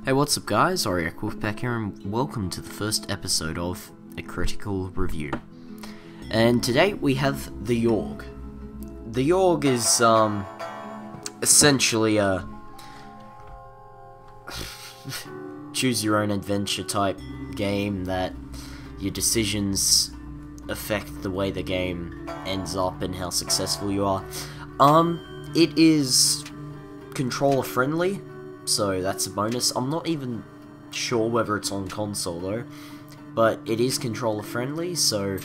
Hey, what's up guys, Yawhg here, and welcome to the first episode of A Critical Review. And today we have the Yawhg. The Yawhg is, essentially a choose-your-own-adventure type game that your decisions affect the way the game ends up and how successful you are. It is controller-friendly, so that's a bonus. I'm not even sure whether it's on console though, but it is controller friendly, so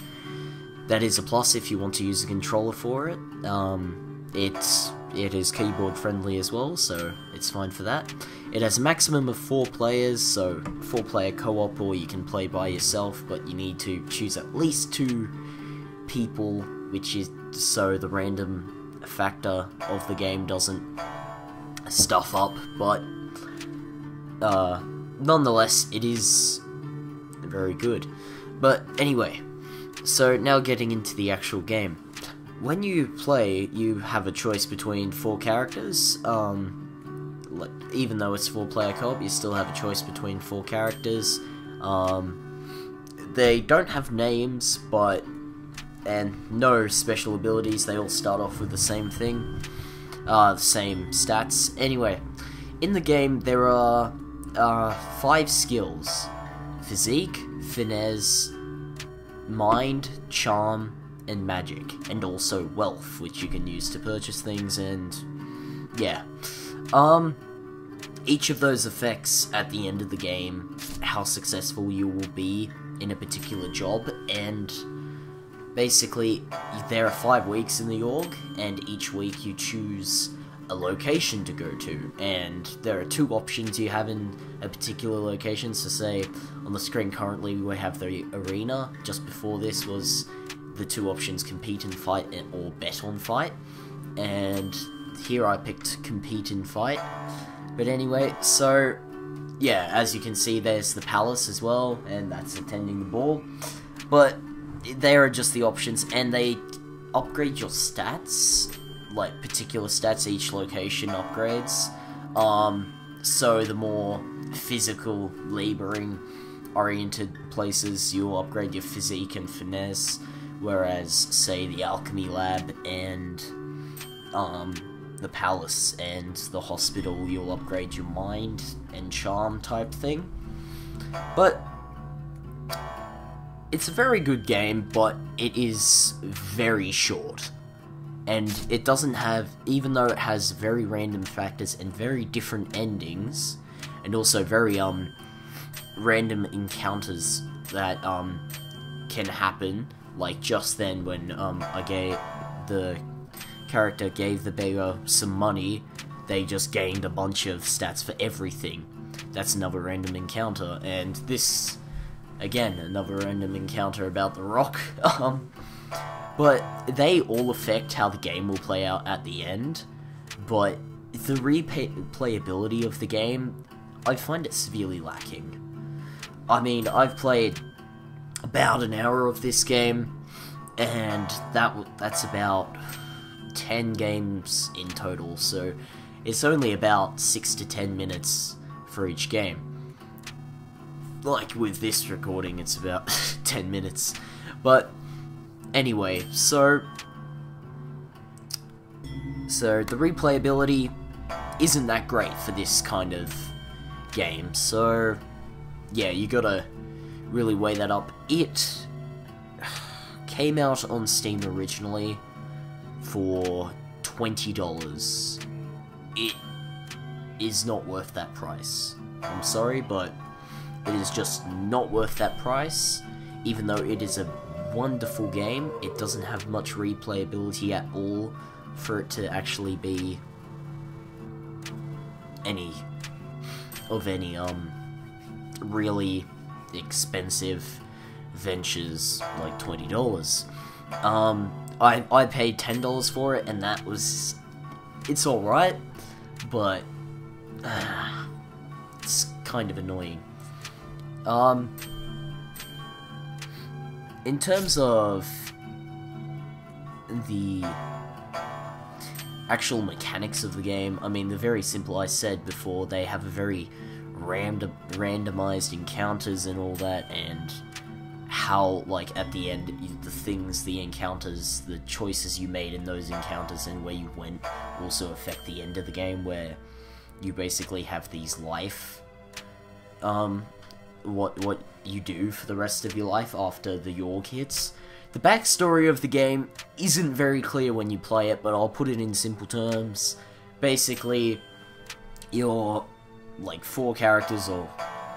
that is a plus if you want to use a controller for it. It is keyboard friendly as well, so it's fine for that. It has a maximum of 4 players, so 4-player co-op, or you can play by yourself, but you need to choose at least 2 people, which is so the random factor of the game doesn't stuff up, but nonetheless, it is very good. But anyway, so now getting into the actual game. When you play, you have a choice between 4 characters. Even though it's 4-player co-op, you still have a choice between 4 characters. They don't have names, and no special abilities. They all start off with the same thing. The same stats. Anyway, in the game there are 5 skills: physique, finesse, mind, charm, and magic, and also wealth, which you can use to purchase things, and yeah. Each of those affects at the end of the game how successful you will be in a particular job, and basically, there are 5 weeks in the Yawhg, and each week you choose a location to go to, and there are 2 options you have in a particular location. So say, on the screen currently we have the arena. Just before this was the 2 options: compete and fight, or bet on fight, and here I picked compete and fight. But anyway, so yeah, as you can see, there's the palace as well, and that's attending the ball. But they are just the options, and they upgrade your stats, like particular stats each location upgrades. So the more physical, laboring oriented places, you'll upgrade your physique and finesse, whereas say the alchemy lab and the palace and the hospital, you'll upgrade your mind and charm type thing. But it's a very good game, but it is very short. And it doesn't have, even though it has very random factors and very different endings, and also very random encounters that can happen, like just then when the character gave the beggar some money, they just gained a bunch of stats for everything. That's another random encounter, and this, again, another random encounter about the rock. But they all affect how the game will play out at the end. But the replayability of the game, I find it severely lacking. I mean, I've played about an hour of this game, and that's about 10 games in total, so it's only about 6 to 10 minutes for each game. Like, with this recording, it's about 10 minutes. But anyway, so the replayability isn't that great for this kind of game, so yeah, you gotta really weigh that up. It came out on Steam originally for $20. It is not worth that price. I'm sorry, but it is just not worth that price. Even though it is a wonderful game, it doesn't have much replayability at all for it to actually be any really expensive ventures like $20. I paid $10 for it, and that was, it's alright, but it's kind of annoying. In terms of the actual mechanics of the game, I mean, they're very simple. I said before, they have a very randomized encounters and all that, and how, like, at the end, the encounters, the choices you made in those encounters and where you went also affect the end of the game, where you basically have these life, what you do for the rest of your life after the Yawhg hits. The backstory of the game isn't very clear when you play it, but I'll put it in simple terms. Basically, your, like, 4 characters, or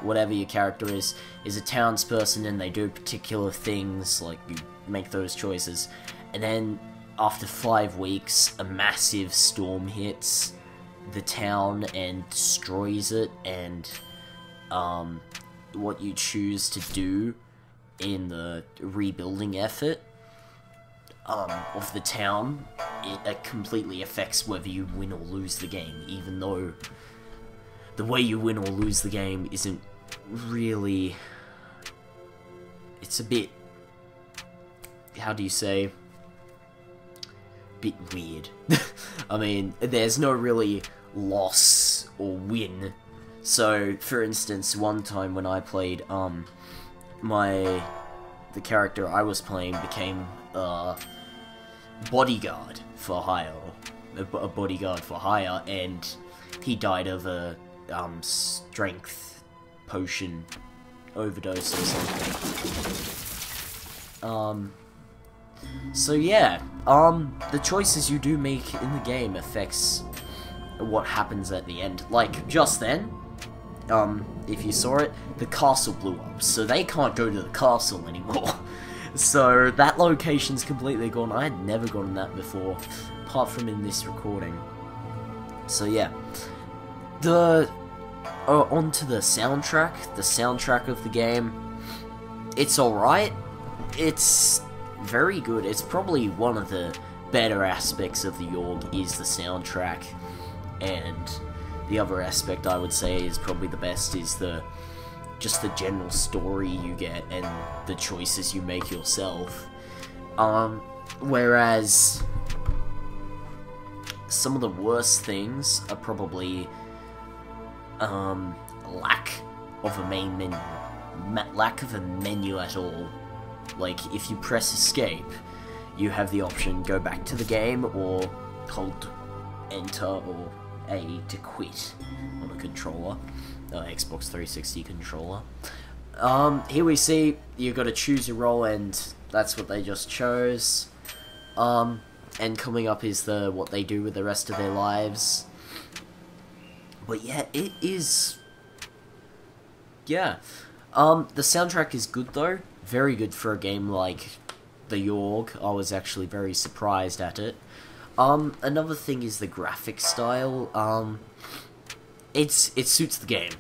whatever your character is a townsperson, and they do particular things, like, you make those choices, and then after 5 weeks, a massive storm hits the town and destroys it, and what you choose to do in the rebuilding effort of the town, it completely affects whether you win or lose the game, even though the way you win or lose the game isn't really... It's a bit... How do you say? Bit weird. I mean, there's no really loss or win. So, for instance, one time when I played, the character I was playing became a bodyguard for hire, a bodyguard for hire, and he died of a strength potion overdose or something. So yeah, the choices you do make in the game affects what happens at the end. Like, just then, if you saw it, the castle blew up, so they can't go to the castle anymore. So that location's completely gone. I had never gotten that before, apart from in this recording. So yeah, onto the soundtrack. The soundtrack of the game, it's alright. It's very good. It's probably one of the better aspects of the Yawhg is the soundtrack, and the other aspect I would say is probably the best is just the general story you get and the choices you make yourself. Whereas some of the worst things are probably lack of a main menu, lack of a menu at all. Like, if you press escape, you have the option go back to the game, or hold enter or A to quit on a controller, Xbox 360 controller. Here we see you got to choose your role, and that's what they just chose. And coming up is what they do with the rest of their lives. But yeah, it is. Yeah, the soundtrack is good though. Very good for a game like the Yawhg. I was actually very surprised at it. Another thing is the graphic style. It suits the game.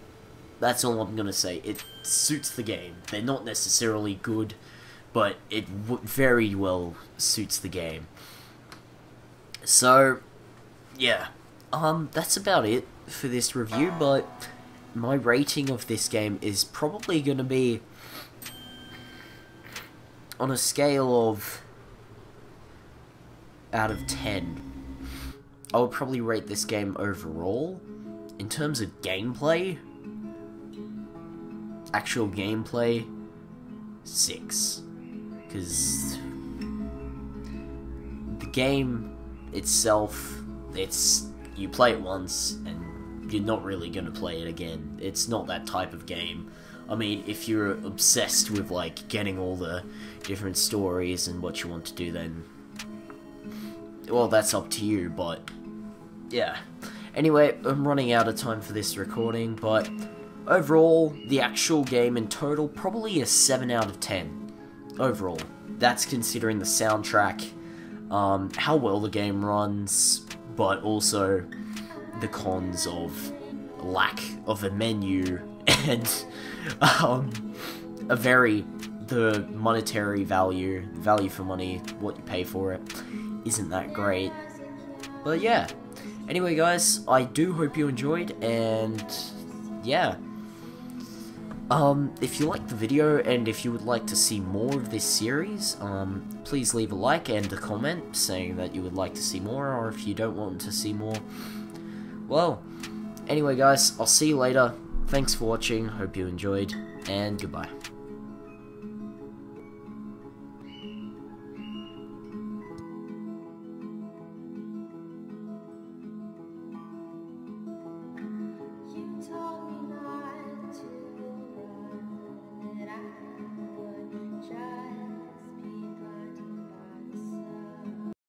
That's all I'm gonna say. It suits the game. They're not necessarily good, but it very well suits the game. So, yeah. That's about it for this review, but my rating of this game is probably gonna be on a scale of out of 10. I would probably rate this game overall. In terms of gameplay, actual gameplay, 6. Because the game itself, you play it once and you're not really going to play it again. It's not that type of game. I mean, if you're obsessed with, like, getting all the different stories and what you want to do, then, well, that's up to you, but, yeah. Anyway, I'm running out of time for this recording, but overall, the actual game in total, probably a 7 out of 10. Overall. That's considering the soundtrack, how well the game runs, but also the cons of lack of a menu, and the monetary value for money, what you pay for it, isn't that great. But yeah, anyway guys, I do hope you enjoyed, and yeah, if you liked the video and if you would like to see more of this series, please leave a like and a comment saying that you would like to see more, or if you don't want to see more. Well, anyway guys, I'll see you later. thanks for watching, hope you enjoyed, and goodbye.